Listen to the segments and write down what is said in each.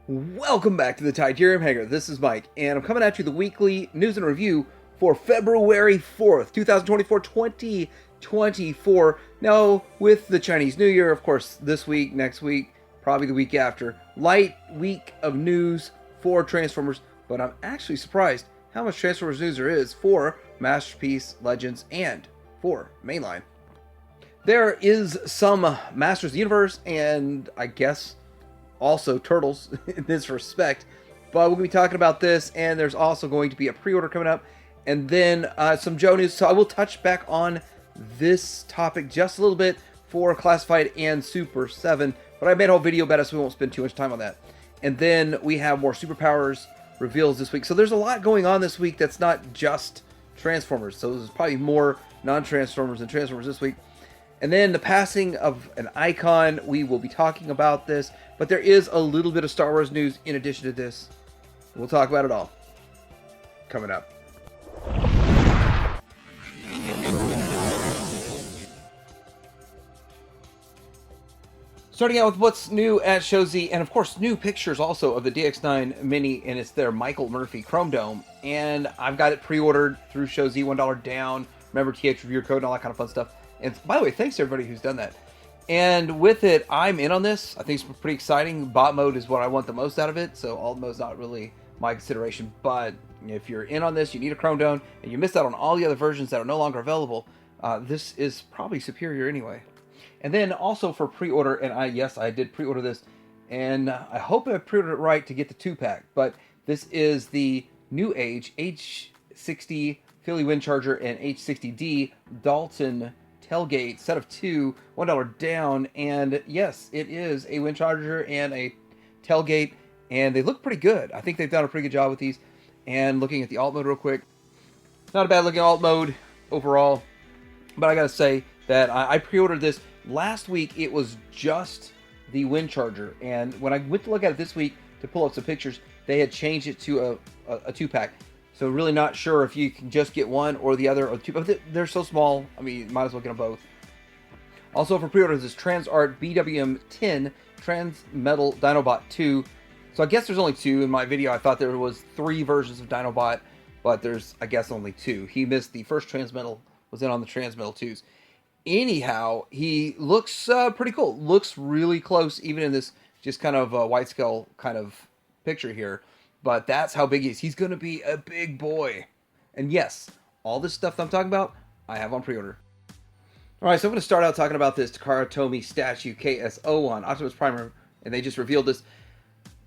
Welcome back to the Titanium Hangar. This is Mike, and I'm coming at you the weekly news and review for February 4th, 2024. Now, with the Chinese New Year, of course, this week, next week, probably the week after, light week of news for Transformers, but I'm actually surprised how much Transformers news there is for Masterpiece, Legends, and for Mainline. There is some Masters of the Universe, and I guess also Turtles in this respect, but we're going to be talking about this, and there's also going to be a pre-order coming up, and then some Joe news. So I will touch back on this topic just a little bit for Classified and Super 7, but I made a whole video about it, so we won't spend too much time on that. And then we have more superpowers reveals this week, so there's a lot going on this week that's not just Transformers, so there's probably more non-Transformers than Transformers this week. And then the passing of an icon, we will be talking about this, but there is a little bit of Star Wars news in addition to this. We'll talk about it all coming up. Starting out with what's new at Show Z, and of course new pictures also of the DX9 Mini, and it's their Michael Murphy Chrome Dome, and I've got it pre-ordered through Show Z, $1 down. Remember TH reviewer code and all that kind of fun stuff. And by the way, thanks to everybody who's done that. And with it, I'm in on this. I think it's pretty exciting. Bot mode is what I want the most out of it, so alt mode's not really my consideration. But if you're in on this, you need a Chrome Dome, and you missed out on all the other versions that are no longer available, this is probably superior anyway. And then also for pre-order, and I did pre-order this, and I hope I pre-ordered it right to get the 2-pack. But this is the New Age H60 Philly Windcharger and H60D Dalton tailgate set of 2, $1 down, and yes, it is a Windcharger and a tailgate, and they look pretty good. I think they've done a pretty good job with these. And looking at the alt mode real quick, not a bad looking alt mode overall, but I gotta say that I pre-ordered this last week. It was just the Windcharger, and when I went to look at it this week to pull up some pictures, they had changed it to a 2-pack. So really not sure if you can just get one or the other, or two. But they're so small, I mean, you might as well get them both. Also for pre-orders is TransArt BWM 10 Transmetal Dinobot 2. So I guess there's only 2. In my video, I thought there was 3 versions of Dinobot, but there's, I guess, only 2. He missed the first Transmetal, was in on the Transmetal 2s. Anyhow, he looks pretty cool. Looks really close, even in this just kind of white scale kind of picture here. But that's how big he is. He's going to be a big boy. And yes, all this stuff that I'm talking about, I have on pre-order. Alright, so I'm going to start out talking about this Takara Tomy statue KSO on Optimus Prime, and they just revealed this.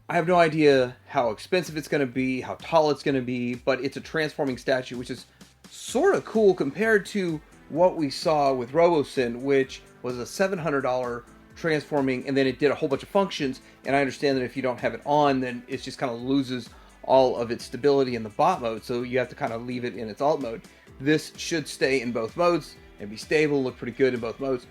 I have no idea how expensive it's going to be, how tall it's going to be, but it's a transforming statue, which is sort of cool compared to what we saw with RoboSyn, which was a $700 transforming, and then it did a whole bunch of functions. And I understand that if you don't have it on, then it just kind of loses all of its stability in the bot mode, so you have to kind of leave it in its alt mode. This should stay in both modes and be stable, look pretty good in both modes.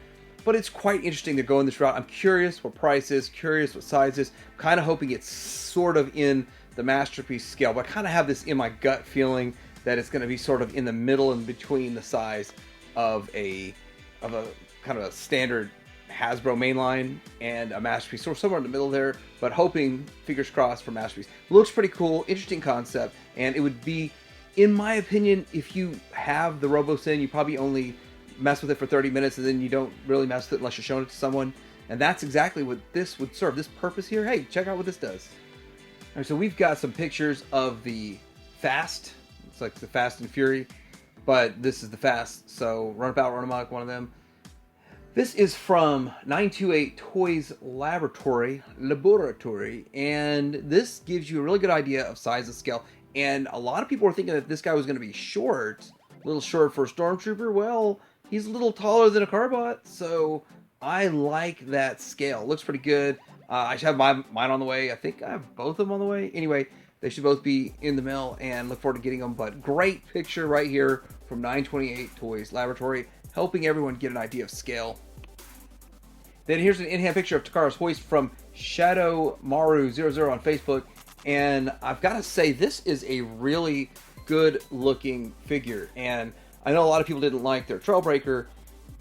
But it's quite interesting to go in this route. I'm curious what price is, curious what size is. Kind of hoping it's sort of in the Masterpiece scale, but I kind of have this in my gut feeling that it's going to be sort of in the middle and between the size of a kind of a standard Hasbro mainline and a Masterpiece, so somewhere in the middle there, but hoping, fingers crossed, for Masterpiece. Looks pretty cool, interesting concept, and it would be, in my opinion, if you have the RoboSyn, you probably only mess with it for 30 minutes, and then you don't really mess with it unless you're showing it to someone, and that's exactly what this would serve, this purpose here. Hey, check out what this does. Alright, so we've got some pictures of the Fast. It's like the Fast and Fury, but this is the Fast, so Runabout, Run Amok, one of them. This is from 928 Toys Laboratory, and this gives you a really good idea of size and scale. And a lot of people were thinking that this guy was going to be short, a little short for a Stormtrooper. Well, he's a little taller than a Carbot, so I like that scale. Looks pretty good. I should have mine on the way. I think I have both of them on the way. Anyway, they should both be in the mail, and look forward to getting them. But great picture right here from 928 Toys Laboratory, helping everyone get an idea of scale. Then here's an in-hand picture of Takara's hoist from Shadow Maru 00 on Facebook, and I've got to say, this is a really good looking figure. And I know a lot of people didn't like their Trailbreaker,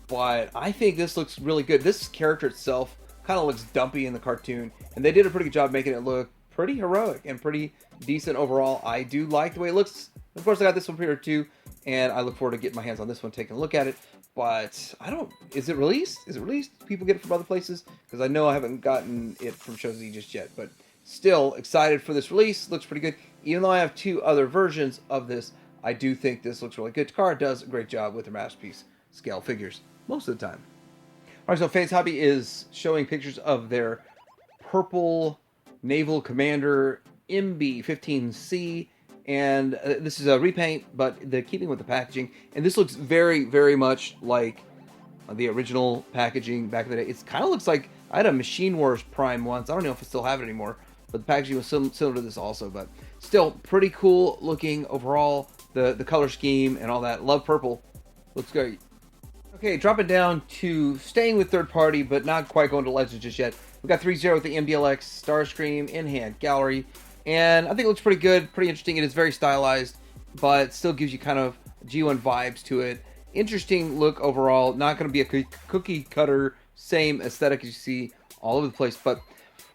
but I think this looks really good. This character itself kind of looks dumpy in the cartoon, and they did a pretty good job making it look pretty heroic and pretty decent overall. I do like the way it looks. Of course, I got this one pre-ordered too, and I look forward to getting my hands on this one, taking a look at it. But I don't... Is it released? Is it released? People get it from other places? Because I know I haven't gotten it from ShowZ just yet. But still excited for this release. Looks pretty good. Even though I have 2 other versions of this, I do think this looks really good. Takara does a great job with their Masterpiece scale figures most of the time. All right, so Faye's Hobby is showing pictures of their purple Naval Commander MB-15C. And this is a repaint, but they're keeping with the packaging. And this looks very, very much like the original packaging back in the day. It kind of looks like... I had a Machine Wars Prime once. I don't know if I still have it anymore. But the packaging was similar to this also. But still, pretty cool looking overall. The color scheme and all that. Love purple. Looks great. Okay, dropping down to staying with third party, but not quite going to Legends just yet. We got 3-0 with the MDLX Starscream in-hand gallery. And I think it looks pretty good, pretty interesting. It is very stylized, but still gives you kind of G1 vibes to it. Interesting look overall. Not going to be a cookie cutter, same aesthetic as you see all over the place. But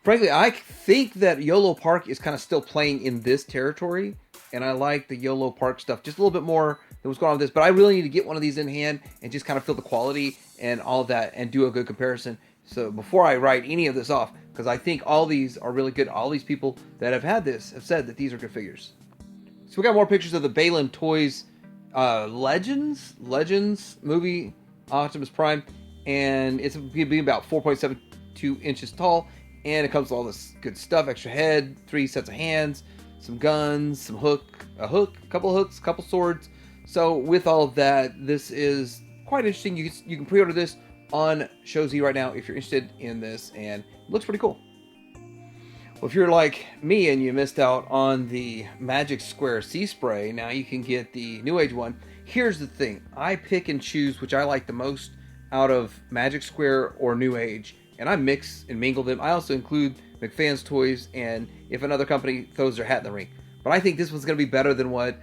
frankly, I think that YOLO Park is kind of still playing in this territory. And I like the YOLO Park stuff just a little bit more than what's going on with this. But I really need to get one of these in hand and just kind of feel the quality and all of that and do a good comparison. So before I write any of this off, because I think all these are really good. All these people that have had this have said that these are good figures. So we got more pictures of the Balin Toys Legends movie Optimus Prime, and it's being about 4.72 inches tall, and it comes with all this good stuff: extra head, 3 sets of hands, some guns, some a couple of hooks, a couple swords. So with all of that, this is quite interesting. You can pre-order this on ShowZ right now if you're interested in this, and it looks pretty cool. Well, if you're like me and you missed out on the Magic Square Sea Spray, now you can get the New Age one. Here's the thing. I pick and choose which I like the most out of Magic Square or New Age, and I mix and mingle them. I also include McFan's Toys, and if another company throws their hat in the ring. But I think this one's going to be better than what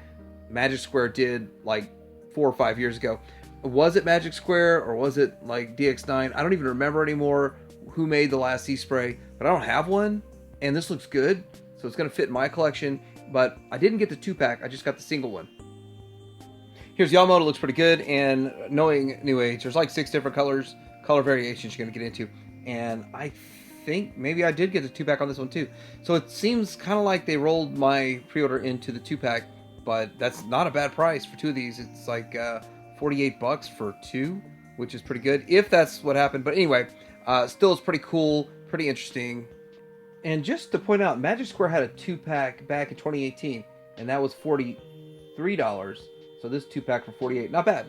Magic Square did like 4 or 5 years ago. Was it Magic Square or was it like DX9? I don't even remember anymore who made the last Sea Spray, but I don't have one, and this looks good, so it's going to fit in my collection. But I didn't get the 2-pack, I just got the single one. Here's Yamamoto, looks pretty good, and knowing New Age, there's like 6 different color variations you're going to get into, and I think maybe I did get the 2-pack on this one too. So it seems kind of like they rolled my pre-order into the 2-pack, but that's not a bad price for 2 of these. It's like $48 for 2, which is pretty good if that's what happened. But anyway, still it's pretty cool, pretty interesting. And just to point out, Magic Square had a 2-pack back in 2018, and that was $43. So this 2-pack for $48, not bad.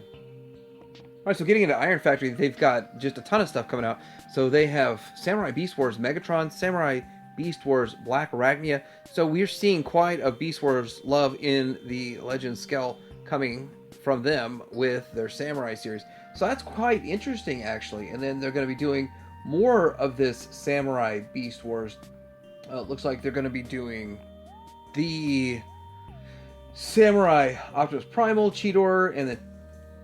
All right, so getting into Iron Factory, they've got just a ton of stuff coming out. So they have Samurai Beast Wars Megatron, Samurai Beast Wars Black Arachnia. So we're seeing quite a Beast Wars love in the Legends scale coming from them with their Samurai series. So that's quite interesting, actually. And then they're going to be doing more of this Samurai Beast Wars. It looks like they're going to be doing the Samurai Optimus Primal Cheetor, and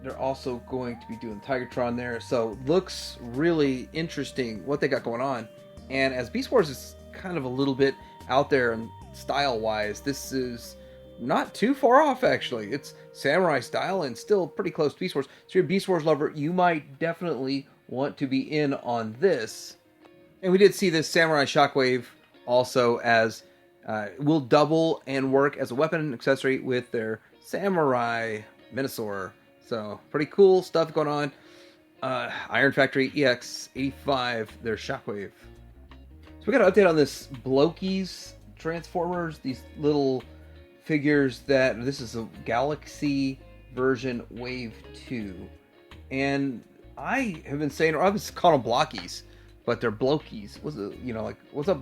they're also going to be doing Tigertron there. So looks really interesting what they got going on. And as Beast Wars is kind of a little bit out there and style-wise, this is not too far off, actually. It's Samurai style and still pretty close to Beast Wars. So if you're a Beast Wars lover, you might definitely want to be in on this. And we did see this Samurai Shockwave also as will double and work as a weapon accessory with their Samurai Minosaur. So pretty cool stuff going on. Iron Factory EX85, their Shockwave. So we got an update on this Blokies Transformers, these little figures that, this is a Galaxy version Wave 2. And I have been saying, or I've been calling them Blockies, but they're Blokies. What's it, like, what's up,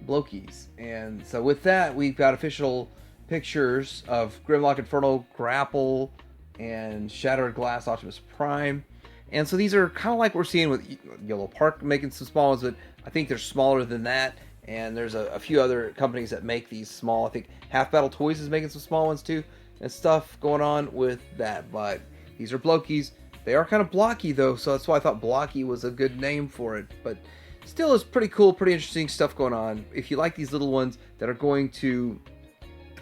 Blokies? And so with that, we've got official pictures of Grimlock Inferno, Grapple, and Shattered Glass Optimus Prime. And so these are kind of like we're seeing with YOLO Park making some small ones, but I think they're smaller than that. And there's a few other companies that make these small. I think Half Battle Toys is making some small ones too, and stuff going on with that. But these are Blokies. They are kind of blocky though, so that's why I thought Blocky was a good name for it. But still is pretty cool, pretty interesting stuff going on. If you like these little ones that are going to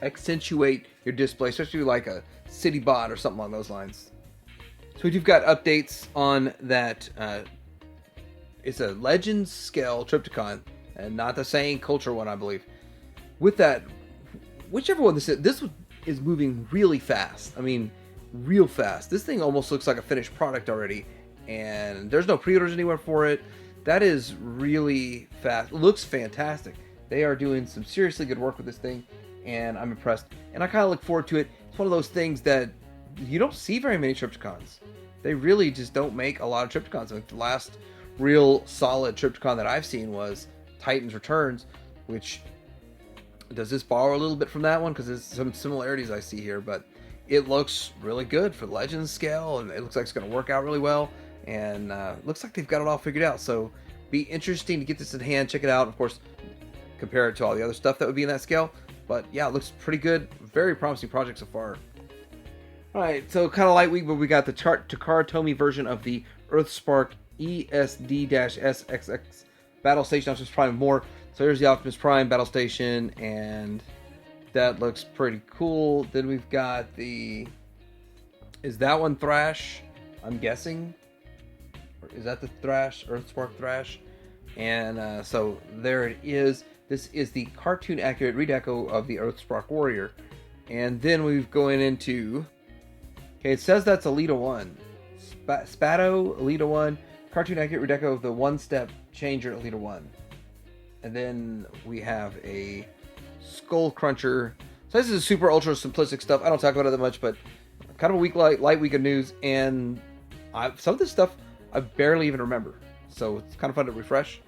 accentuate your display, especially like a city bot or something along those lines. So you've got updates on that. It's a Legends scale Trypticon, and not the same culture one, I believe. With that, whichever one this is moving really fast. I mean, real fast. This thing almost looks like a finished product already, and there's no pre-orders anywhere for it. That is really fast. It looks fantastic. They are doing some seriously good work with this thing, and I'm impressed. And I kind of look forward to it. It's one of those things that you don't see very many Trypticons. They really just don't make a lot of Trypticons. I think the last real solid Trypticon that I've seen was Titan's Returns, which, does this borrow a little bit from that one? Because there's some similarities I see here, but it looks really good for Legends scale, and it looks like it's going to work out really well, and looks like they've got it all figured out. So be interesting to get this in hand, check it out. Of course, compare it to all the other stuff that would be in that scale, but yeah, it looks pretty good. Very promising project so far. Alright, so kind of light week, but we got the Takara Tomy version of the Earthspark ESD-SXX Battle Station Optimus Prime more. So here's the Optimus Prime Battle Station, and that looks pretty cool. Then we've got the... Is that one Thrash? I'm guessing. Or is that the Thrash? Earthspark Thrash? And so there it is. This is the cartoon accurate redeco of the Earthspark Warrior. And then we're going into... Okay, it says that's Elita 1. Spato, Elita 1. Cartoon accurate redeco of the one-step changer Elita 1. And then we have a Skull Cruncher. So this is super ultra simplistic stuff. I don't talk about it that much, but kind of a light week of news. And some of this stuff I barely even remember. So it's kind of fun to refresh.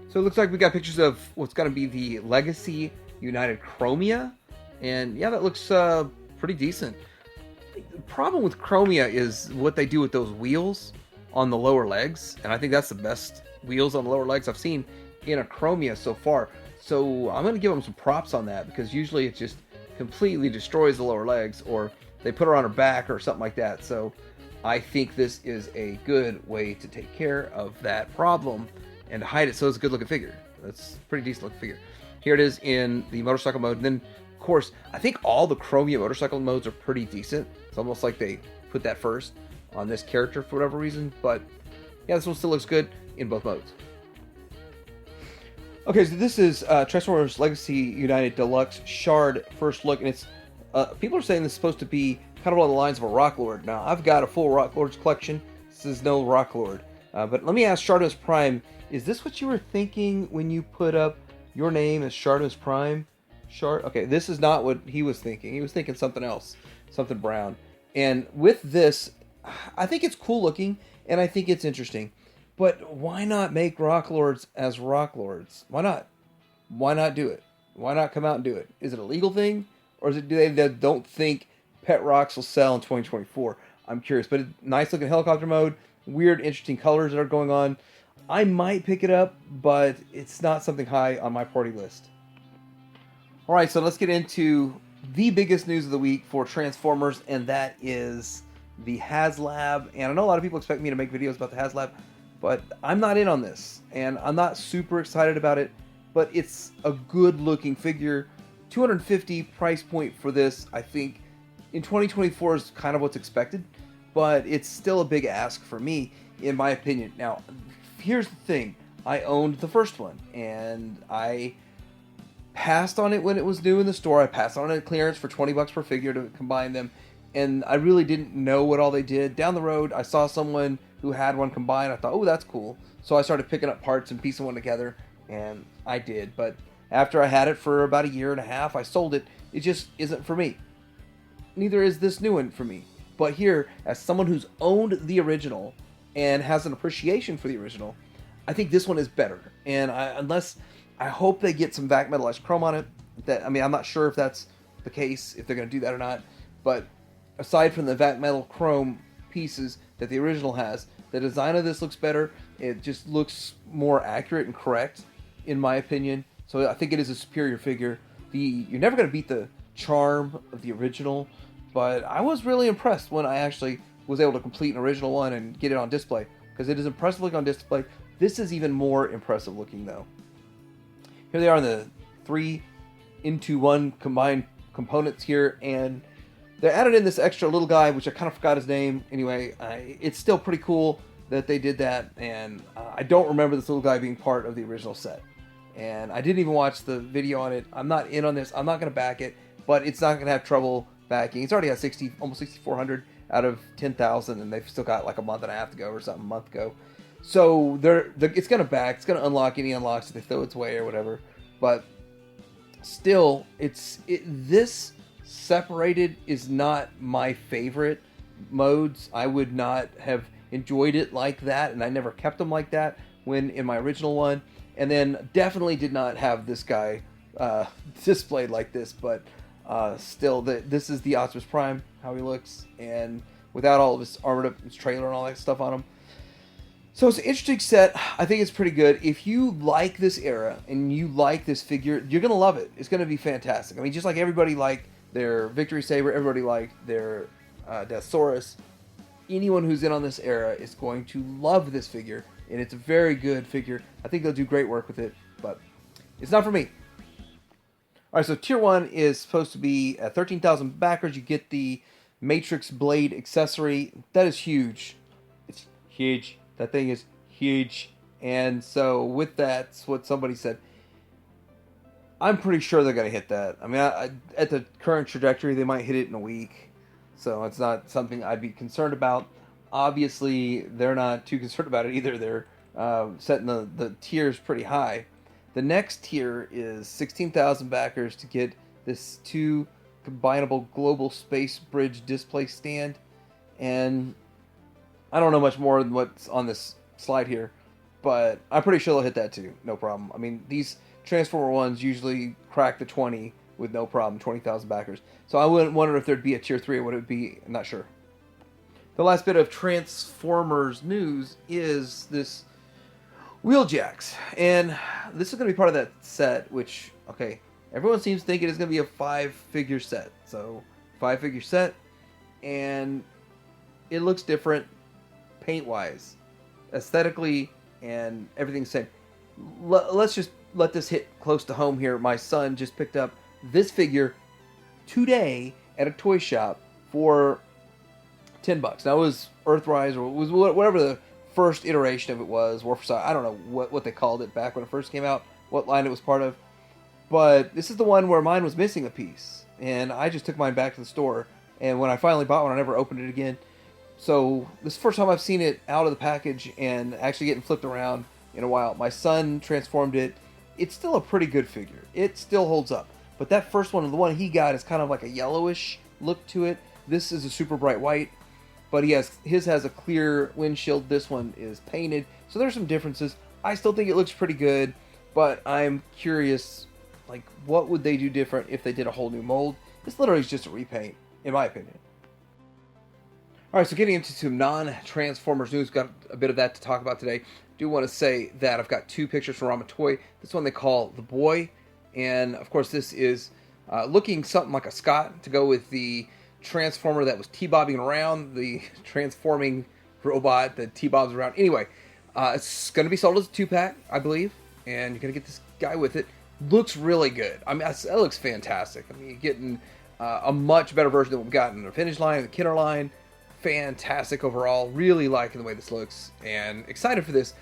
So it looks like we got pictures of what's going to be the Legacy United Chromia. And yeah, that looks pretty decent. The problem with Chromia is what they do with those wheels on the lower legs. And I think that's the best wheels on the lower legs I've seen in a Chromia so far. So I'm going to give them some props on that, because usually it just completely destroys the lower legs, or they put her on her back or something like that. So I think this is a good way to take care of that problem and hide it so it's a good looking figure. That's a pretty decent looking figure. Here it is in the motorcycle mode. And then, of course, I think all the Chromia motorcycle modes are pretty decent. It's almost like they put that first on this character for whatever reason. But yeah, this one still looks good in both modes. Okay, so this is Transformers Legacy United Deluxe Shard first look, and it's people are saying this is supposed to be kind of along the lines of a Rock Lord. Now, I've got a full Rock Lords collection. This is no Rock Lord. But let me ask Shardo's Prime, is this what you were thinking when you put up your name as Shardo's Prime? Okay, this is not what he was thinking. He was thinking something else, something brown. And with this, I think it's cool looking, and I think it's interesting. But why not make Rock Lords as Rock Lords? Why not? Why not do it? Why not come out and do it? Is it a legal thing? Or is it, do they that don't think Pet Rocks will sell in 2024? I'm curious. But nice looking helicopter mode. Weird, interesting colors that are going on. I might pick it up, but it's not something high on my party list. Alright, so let's get into the biggest news of the week for Transformers, and that is the HasLab. And I know a lot of people expect me to make videos about the HasLab, but I'm not in on this, and I'm not super excited about it, but it's a good looking figure. $250 price point for this, I think, in 2024 is kind of what's expected, but it's still a big ask for me, in my opinion. Now, here's the thing. I owned the first one, and I passed on it when it was new in the store. I passed on it at clearance for $20 per figure to combine them, and I really didn't know what all they did. Down the road, I saw someone who had one combined. I thought, oh, that's cool. So I started picking up parts and piecing one together, and I did. But after I had it for about a year and a half, I sold it. It just isn't for me. Neither is this new one for me. But here, as someone who's owned the original and has an appreciation for the original, I think this one is better. And I hope they get some vac metallized chrome on it. I'm not sure if that's the case, if they're going to do that or not. But aside from the vac metal chrome pieces that the original has, the design of this looks better. It just looks more accurate and correct, in my opinion. So I think it is a superior figure. You're never going to beat the charm of the original, but I was really impressed when I actually was able to complete an original one and get it on display, because it is impressive looking on display. This is even more impressive looking, though. Here they are in the 3-in-1 combined components here, and they added in this extra little guy, which I kind of forgot his name. Anyway, it's still pretty cool that they did that, and I don't remember this little guy being part of the original set. And I didn't even watch the video on it. I'm not in on this. I'm not going to back it, but it's not going to have trouble backing. It's already at almost 6,400 out of 10,000, and they've still got like a month and a half to go or something, a month to go. So it's going to back. It's going to unlock any unlocks if they throw its way or whatever. But still, this separated is not my favorite modes. I would not have enjoyed it like that, and I never kept them like that when in my original one. And then definitely did not have this guy displayed like this, but still, this is the Optimus Prime, how he looks, and without all of his armored up, his trailer and all that stuff on him. So it's an interesting set. I think it's pretty good. If you like this era and you like this figure, you're going to love it. It's going to be fantastic. I mean, just like everybody liked their Victory Saber, everybody liked their Deathsaurus, anyone who's in on this era is going to love this figure, and it's a very good figure. I think they'll do great work with it, but it's not for me. Alright, so Tier 1 is supposed to be at 13,000 backers. You get the Matrix Blade accessory. That is huge. It's huge. That thing is huge. And so with that, that's what somebody said. I'm pretty sure they're going to hit that. I mean, at the current trajectory, they might hit it in a week. So it's not something I'd be concerned about. Obviously, they're not too concerned about it either. They're setting the tiers pretty high. The next tier is 16,000 backers to get this 2 combinable global space bridge display stand. And I don't know much more than what's on this slide here, but I'm pretty sure they'll hit that too. No problem. I mean, these Transformer ones usually crack the 20 with no problem, 20,000 backers. So I wouldn't wonder if there'd be a tier 3 or what it would be. I'm not sure. The last bit of Transformers news is this Wheeljacks. And this is going to be part of that set, which, okay, everyone seems to think it is going to be a 5-figure set. So, 5-figure set, and it looks different paint-wise, aesthetically, and everything's the same. Let's just let this hit close to home here. My son just picked up this figure today at a toy shop for $10. Now, it was Earthrise, or it was whatever the first iteration of it was. Warforged, I don't know what they called it back when it first came out, what line it was part of. But this is the one where mine was missing a piece. And I just took mine back to the store. And when I finally bought one, I never opened it again. So this is the first time I've seen it out of the package and actually getting flipped around in a while. My son transformed it. It's still a pretty good figure. It still holds up. But that first one, the one he got, is kind of like a yellowish look to it. This is a super bright white. But his has a clear windshield. This one is painted. So there's some differences. I still think it looks pretty good. But I'm curious, like, what would they do different if they did a whole new mold? This literally is just a repaint, in my opinion. Alright, so getting into some non-Transformers news, got a bit of that to talk about today. Do want to say that I've got 2 pictures from Rama Toy. This one they call The Boy, and of course this is looking something like a Scott to go with the Transformer that was T-bobbing around, the transforming robot that T-bobs around. Anyway, it's going to be sold as a 2-pack, I believe, and you're going to get this guy with it. Looks really good. I mean, that looks fantastic. I mean, you're getting a much better version than what we've got in the Finish line, the Kidder line. Fantastic overall. Really liking the way this looks and excited for this.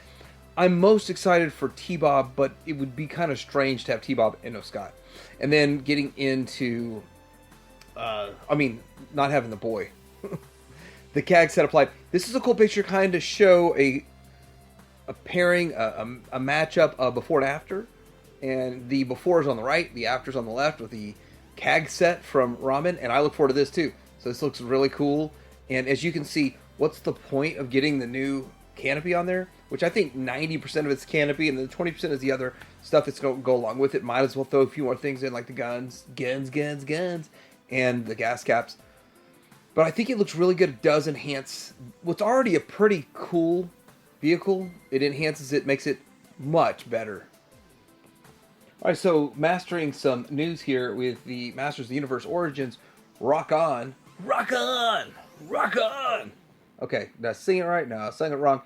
I'm most excited for T-Bob, but it would be kind of strange to have T-Bob and no Scott. And then getting into, not having the boy. The CAG set applied. This is a cool picture, kind of show a pairing, a matchup of before and after. And the before is on the right, the after is on the left with the CAG set from Ramen. And I look forward to this too. So this looks really cool. And as you can see, what's the point of getting the new canopy on there? Which I think 90% of it's canopy, and then 20% is the other stuff that's going to go along with it. Might as well throw a few more things in, like the guns, and the gas caps. But I think it looks really good. It does enhance what's already a pretty cool vehicle. It enhances it, makes it much better. Alright, so mastering some news here with the Masters of the Universe Origins. Rock on. Rock on! Rock on! Okay, did I sing it right? No, I sang it wrong.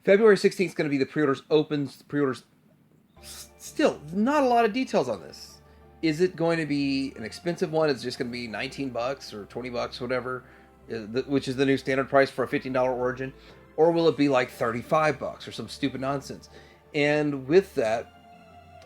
February 16th is going to be the pre-orders opens. Pre-orders, still not a lot of details on this. Is it going to be an expensive one? Is it just going to be $19 or $20, whatever, which is the new standard price for a $15 Origin? Or will it be like $35 or some stupid nonsense? And with that,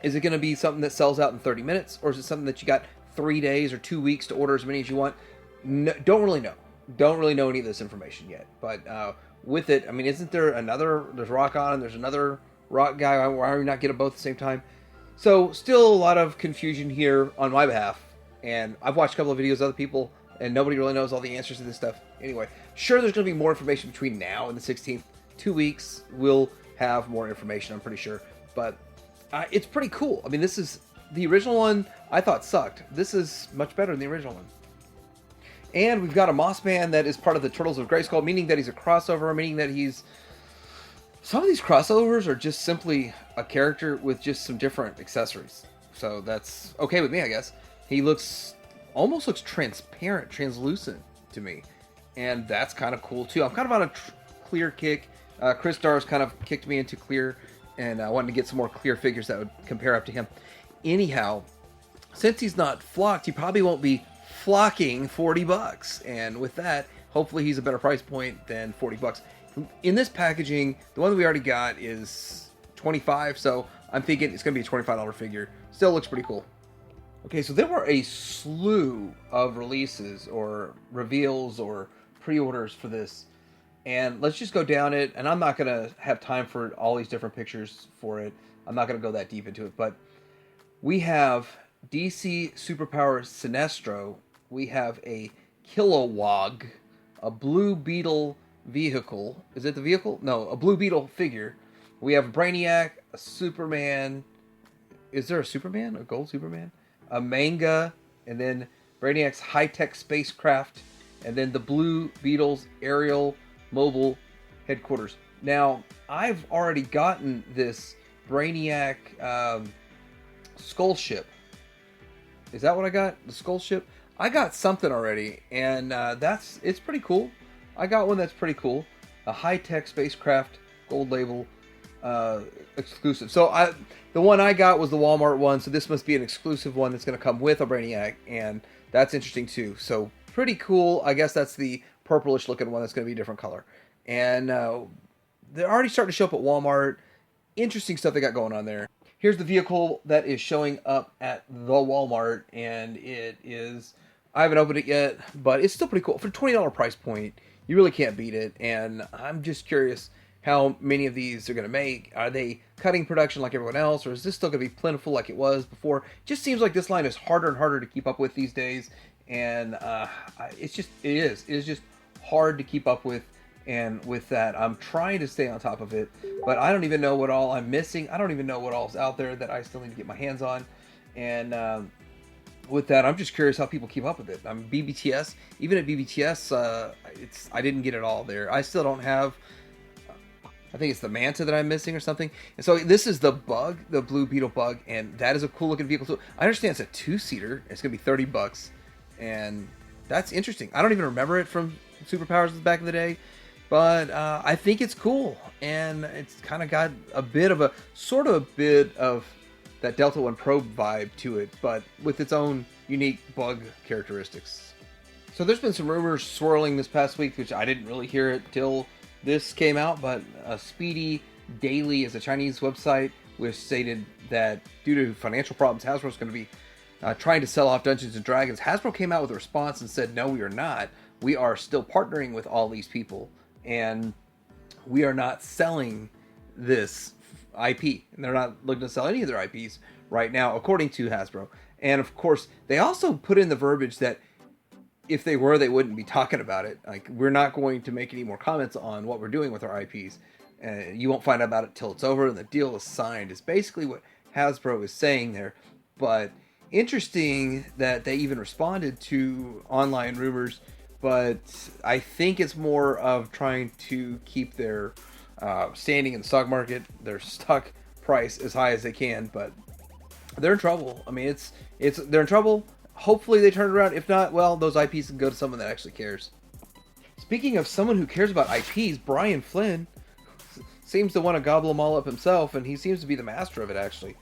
is it going to be something that sells out in 30 minutes? Or is it something that you got 3 days or 2 weeks to order as many as you want? No, don't really know. Don't really know any of this information yet. But with it, I mean, isn't there another, there's Rock On and there's another Rock guy, why are we not get them both at the same time? So still a lot of confusion here on my behalf, and I've watched a couple of videos of other people, and nobody really knows all the answers to this stuff. Anyway, sure, there's going to be more information between now and the 16th. 2 weeks, we'll have more information, I'm pretty sure. But it's pretty cool. I mean, this is, the original one I thought sucked. This is much better than the original one. And we've got a Mossman that is part of the Turtles of Grayskull, meaning that he's a crossover, meaning that he's... Some of these crossovers are just simply a character with just some different accessories. So that's okay with me, I guess. He almost looks transparent, translucent to me. And that's kind of cool, too. I'm kind of on a clear kick. Chris Dar's kind of kicked me into clear, and I wanted to get some more clear figures that would compare up to him. Anyhow, since he's not flocked, he probably won't be flocking $40. And with that, hopefully he's a better price point than $40. In this packaging, the one that we already got is $25, so I'm thinking it's going to be a $25 figure. Still looks pretty cool. Okay, so there were a slew of releases or reveals or pre-orders for this. And let's just go down it, and I'm not going to have time for all these different pictures for it. I'm not going to go that deep into it, but we have DC Superpower Sinestro. We have a Kilowog, a Blue Beetle vehicle. Is it the vehicle? No, a Blue Beetle figure. We have Brainiac, a Superman. Is there a Superman? A gold Superman? A manga, and then Brainiac's high-tech spacecraft, and then the Blue Beetle's aerial mobile headquarters. Now, I've already gotten this Brainiac skull ship. Is that what I got? The skull ship? I got something already, and it's pretty cool. I got one that's pretty cool. A high-tech spacecraft, gold label, exclusive. So the one I got was the Walmart one, so this must be an exclusive one that's going to come with a Brainiac, and that's interesting too. So pretty cool. I guess that's the purplish looking one that's going to be a different color. And they're already starting to show up at Walmart. Interesting stuff they got going on there. Here's the vehicle that is showing up at the Walmart, and it is... I haven't opened it yet, but it's still pretty cool. For a $20 price point, you really can't beat it, and I'm just curious how many of these they're going to make. Are they cutting production like everyone else, or is this still going to be plentiful like it was before? It just seems like this line is harder and harder to keep up with these days, and it is just hard to keep up with, and with that, I'm trying to stay on top of it, but I don't even know what all I'm missing. I don't even know what all's out there that I still need to get my hands on, and with that, I'm just curious how people keep up with it. I'm BBTS. Even at BBTS, I didn't get it all there. I still don't have... I think it's the Manta that I'm missing or something. And so this is the Bug, the Blue Beetle Bug, and that is a cool looking vehicle too. I understand it's a two-seater. It's going to be $30, and that's interesting. I don't even remember it from Superpowers back in the day, but I think it's cool, and it's kind of got a bit of that Delta One Probe vibe to it, but with its own unique bug characteristics. So there's been some rumors swirling this past week, which I didn't really hear it till this came out, but Speedy Daily is a Chinese website which stated that due to financial problems, Hasbro's going to be trying to sell off Dungeons & Dragons. Hasbro came out with a response and said, no, we are not. We are still partnering with all these people, and we are not selling this IP, and they're not looking to sell any of their IPs right now, according to Hasbro. And of course, they also put in the verbiage that if they were, they wouldn't be talking about it. Like, we're not going to make any more comments on what we're doing with our IPs. You won't find out about it till it's over and the deal is signed, is basically what Hasbro is saying there. But interesting that they even responded to online rumors, but I think it's more of trying to keep their standing in the stock market, their stock price as high as they can, but they're in trouble. I mean, they're in trouble. Hopefully they turn it around. If not, well, those IPs can go to someone that actually cares. Speaking of someone who cares about IPs, Brian Flynn, seems to want to gobble them all up himself, and he seems to be the master of it, actually.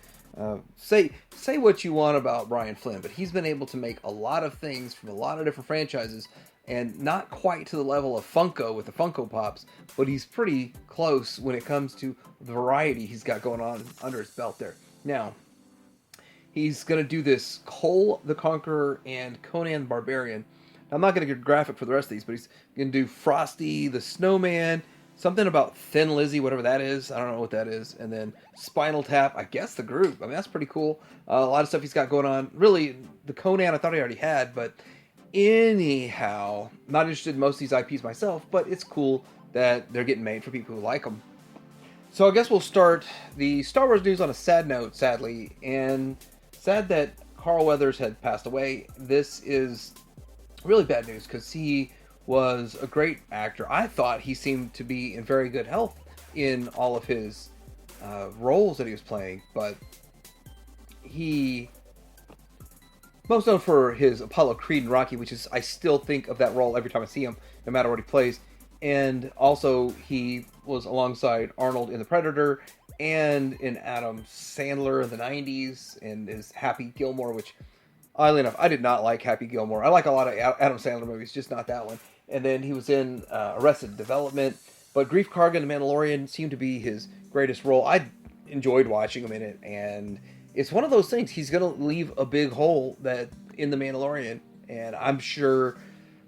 Say what you want about Brian Flynn, but he's been able to make a lot of things from a lot of different franchises, and not quite to the level of Funko with the Funko Pops, but he's pretty close when it comes to the variety he's got going on under his belt there. Now, he's going to do this Cole the Conqueror and Conan the Barbarian. Now, I'm not going to get graphic for the rest of these, but he's going to do Frosty the Snowman, something about Thin Lizzy, whatever that is. I don't know what that is. And then Spinal Tap, I guess the group. I mean, that's pretty cool. A lot of stuff he's got going on. Really, the Conan I thought he already had, but anyhow, not interested in most of these IPs myself, but it's cool that they're getting made for people who like them. So I guess we'll start the Star Wars news on a sad note, sadly, and sad that Carl Weathers had passed away. This is really bad news because he was a great actor. I thought he seemed to be in very good health in all of his roles that he was playing, but he most known for his Apollo Creed and Rocky, which is, I still think of that role every time I see him, no matter what he plays. And also he was alongside Arnold in The Predator and in Adam Sandler in the 90s and his Happy Gilmore, which, oddly enough, I did not like Happy Gilmore. I like a lot of Adam Sandler movies, just not that one. And then he was in Arrested Development. But Grief Karga and The Mandalorian seemed to be his greatest role. I enjoyed watching him in it. And it's one of those things. He's going to leave a big hole that in The Mandalorian. And I'm sure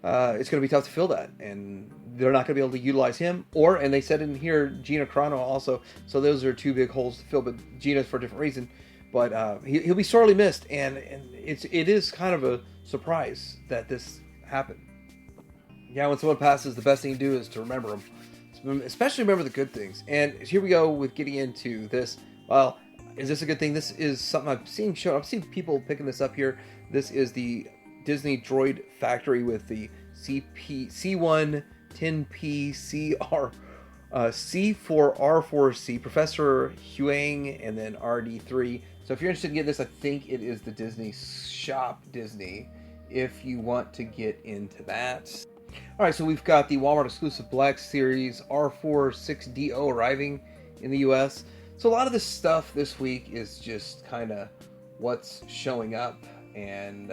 it's going to be tough to fill that. And they're not going to be able to utilize him. And they said in here, Gina Carano also. So those are two big holes to fill. But Gina's for a different reason. But he'll be sorely missed. And it is kind of a surprise that this happened. Yeah, when someone passes, the best thing you do is to remember them. Especially remember the good things. And here we go with getting into this. Well, is this a good thing? This is something I've seen show. I've seen people picking this up here. This is the Disney Droid Factory with the C1 10P CR C4R4C Professor Huang and then RD3. So if you're interested in getting this, I think it is the Disney Shop Disney if you want to get into that. Alright, so we've got the Walmart exclusive Black Series R46DO arriving in the US. So a lot of this stuff this week is just kind of what's showing up. And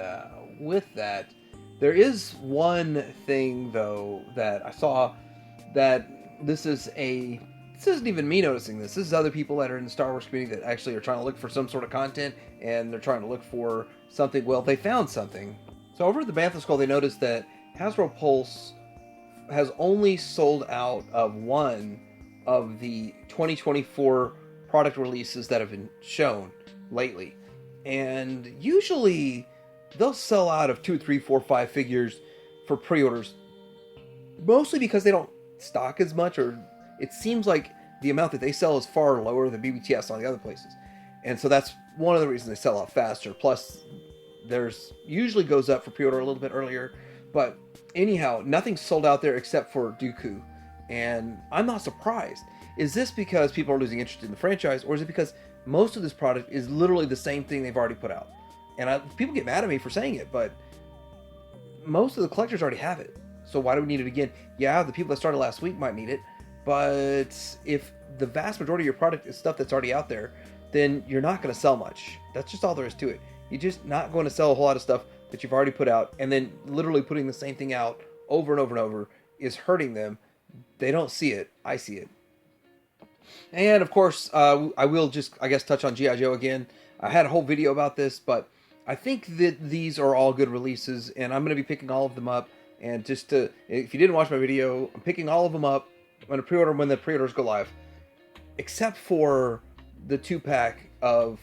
with that, there is one thing, though, that I saw that this isn't even me noticing this. This is other people that are in the Star Wars community that actually are trying to look for some sort of content, and they're trying to look for something. Well, they found something. So over at the Bantha Skull, they noticed that Hasbro Pulse has only sold out of one of the 2024 product releases that have been shown lately. And usually they'll sell out of 2, 3, 4, 5 figures for pre-orders, mostly because they don't stock as much, or it seems like the amount that they sell is far lower than BBTS on the other places. And so that's one of the reasons they sell out faster. Plus, there's usually goes up for pre-order a little bit earlier. But anyhow, nothing's sold out there except for Dooku. And I'm not surprised. Is this because people are losing interest in the franchise, or is it because most of this product is literally the same thing they've already put out? And people get mad at me for saying it, but most of the collectors already have it. So why do we need it again? Yeah, the people that started last week might need it, but if the vast majority of your product is stuff that's already out there, then you're not going to sell much. That's just all there is to it. You're just not going to sell a whole lot of stuff that you've already put out, and then literally putting the same thing out over and over and over is hurting them. They don't see it. I see it. And of course, I will just, I guess, touch on G.I. Joe again. I had a whole video about this, but I think that these are all good releases, and I'm going to be picking all of them up. And just to, if you didn't watch my video, I'm picking all of them up. I'm going to pre-order when the pre-orders go live, except for the 2-pack of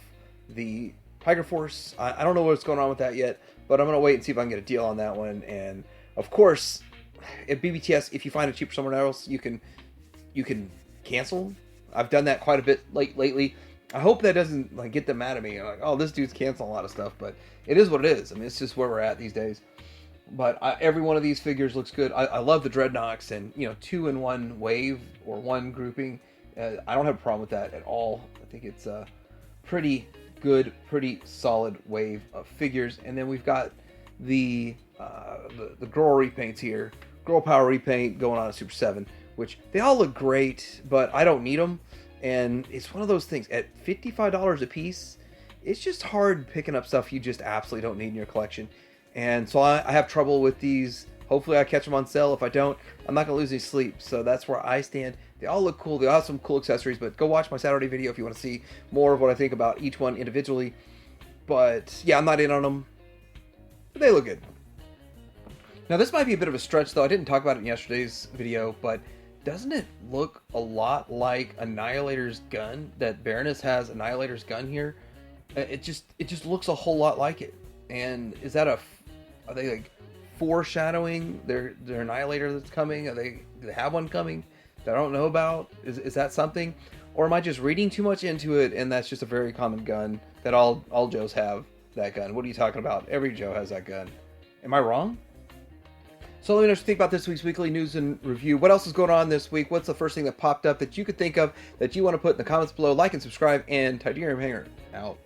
the Tiger Force. I don't know what's going on with that yet, but I'm going to wait and see if I can get a deal on that one. And of course, at BBTS, if you find it cheaper somewhere else, you can cancel. I've done that quite a bit lately. I hope that doesn't get them mad at me. Like, oh, this dude's canceling a lot of stuff, but it is what it is. I mean, it's just where we're at these days. But every one of these figures looks good. I love the Dreadnoks, and 2 in 1 wave or 1 grouping. I don't have a problem with that at all. I think it's a pretty good, pretty solid wave of figures. And then we've got the Girl repaints here. Girl Power repaint going on a Super 7 which they all look great, but I don't need them. And it's one of those things, at $55 a piece, it's just hard picking up stuff you just absolutely don't need in your collection. And so I have trouble with these. Hopefully I catch them on sale. If I don't, I'm not going to lose any sleep. So that's where I stand. They all look cool. They all have some cool accessories, but go watch my Saturday video if you want to see more of what I think about each one individually. But yeah, I'm not in on them, but they look good. Now this might be a bit of a stretch though. I didn't talk about it in yesterday's video, but doesn't it look a lot like Annihilator's gun? That Baroness has Annihilator's gun here. It just looks a whole lot like it. And is that are they like foreshadowing their Annihilator that's coming? Do they have one coming that I don't know about? Is that something? Or am I just reading too much into it and that's just a very common gun that all Joes have that gun? What are you talking about? Every Joe has that gun. Am I wrong? So let me know what you think about this week's weekly news and review. What else is going on this week? What's the first thing that popped up that you could think of that you want to put in the comments below? Like and subscribe, and Titanium Hanger out.